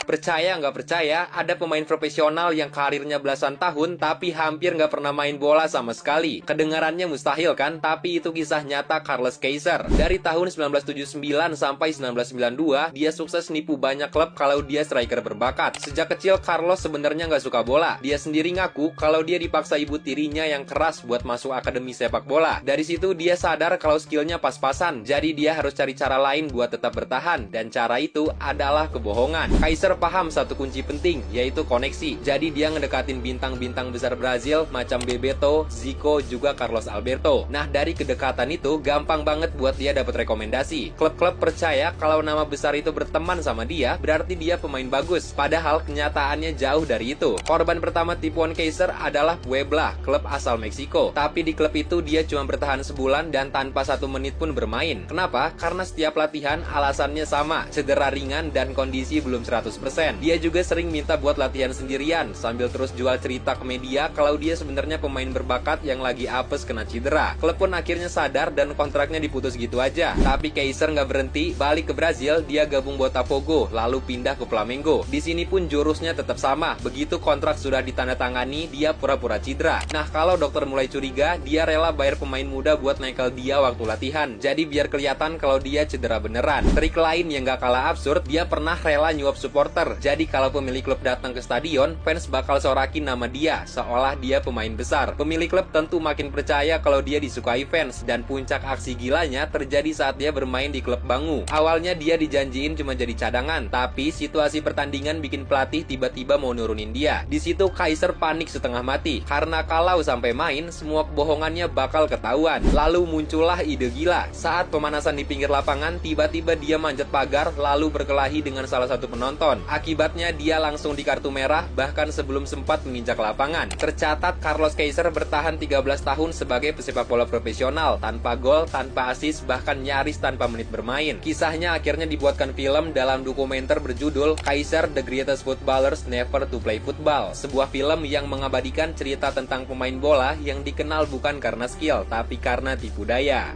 Percaya nggak percaya, ada pemain profesional yang karirnya belasan tahun tapi hampir nggak pernah main bola sama sekali. Kedengarannya mustahil kan? Tapi itu kisah nyata Carlos Keiser. Dari tahun 1979 sampai 1992, dia sukses nipu banyak klub kalau dia striker berbakat. Sejak kecil Carlos sebenarnya nggak suka bola. Dia sendiri ngaku kalau dia dipaksa ibu tirinya yang keras buat masuk akademi sepak bola. Dari situ dia sadar kalau skillnya pas-pasan, jadi dia harus cari cara lain buat tetap bertahan, dan cara itu adalah kebohongan. Keiser paham satu kunci penting, yaitu koneksi. Jadi dia ngedekatin bintang-bintang besar Brazil macam Bebeto, Zico, juga Carlos Alberto. Nah, dari kedekatan itu gampang banget buat dia dapat rekomendasi. Klub-klub percaya kalau nama besar itu berteman sama dia, berarti dia pemain bagus. Padahal kenyataannya jauh dari itu. Korban pertama tipuan Keiser adalah Puebla, klub asal Meksiko. Tapi di klub itu dia cuma bertahan sebulan dan tanpa 1 menit pun bermain. Kenapa? Karena setiap latihan alasannya sama, cedera ringan dan kondisi belum 100%. Dia juga sering minta buat latihan sendirian, sambil terus jual cerita ke media kalau dia sebenarnya pemain berbakat yang lagi apes kena cedera. Klub pun akhirnya sadar dan kontraknya diputus gitu aja. Tapi Keiser nggak berhenti, balik ke Brazil, dia gabung Botafogo, lalu pindah ke Flamengo. Di sini pun jurusnya tetap sama. Begitu kontrak sudah ditandatangani, dia pura-pura cedera. Nah, kalau dokter mulai curiga, dia rela bayar pemain muda buat nekel dia waktu latihan. Jadi biar kelihatan kalau dia cedera beneran. Trik lain yang gak kalah absurd, dia pernah rela nyuap supporter. Jadi kalau pemilik klub datang ke stadion, fans bakal sorakin nama dia, seolah dia pemain besar. Pemilik klub tentu makin percaya kalau dia disukai fans, dan puncak aksi gilanya terjadi saat dia bermain di klub Bangu. Awalnya dia dijanjiin cuma jadi cadangan, tapi situasi pertandingan bikin pelatih tiba-tiba mau nurunin dia. Di situ Keiser panik setengah mati, karena kalau sampai main, semua kebohongannya bakal ketahuan. Lalu muncullah ide gila. Saat pemanasan di pinggir lapangan, tiba-tiba dia manjat pagar lalu berkelahi dengan salah satu penonton. Akibatnya dia langsung di kartu merah bahkan sebelum sempat menginjak lapangan. Tercatat Carlos Keiser bertahan 13 tahun sebagai pesepak bola profesional, tanpa gol, tanpa assist, bahkan nyaris tanpa menit bermain. Kisahnya akhirnya dibuatkan film dalam dokumenter berjudul Keiser The Greatest Footballers Never to Play Football. Sebuah film yang mengabadikan cerita tentang pemain bola yang dikenal bukan karena skill, tapi karena tipu daya.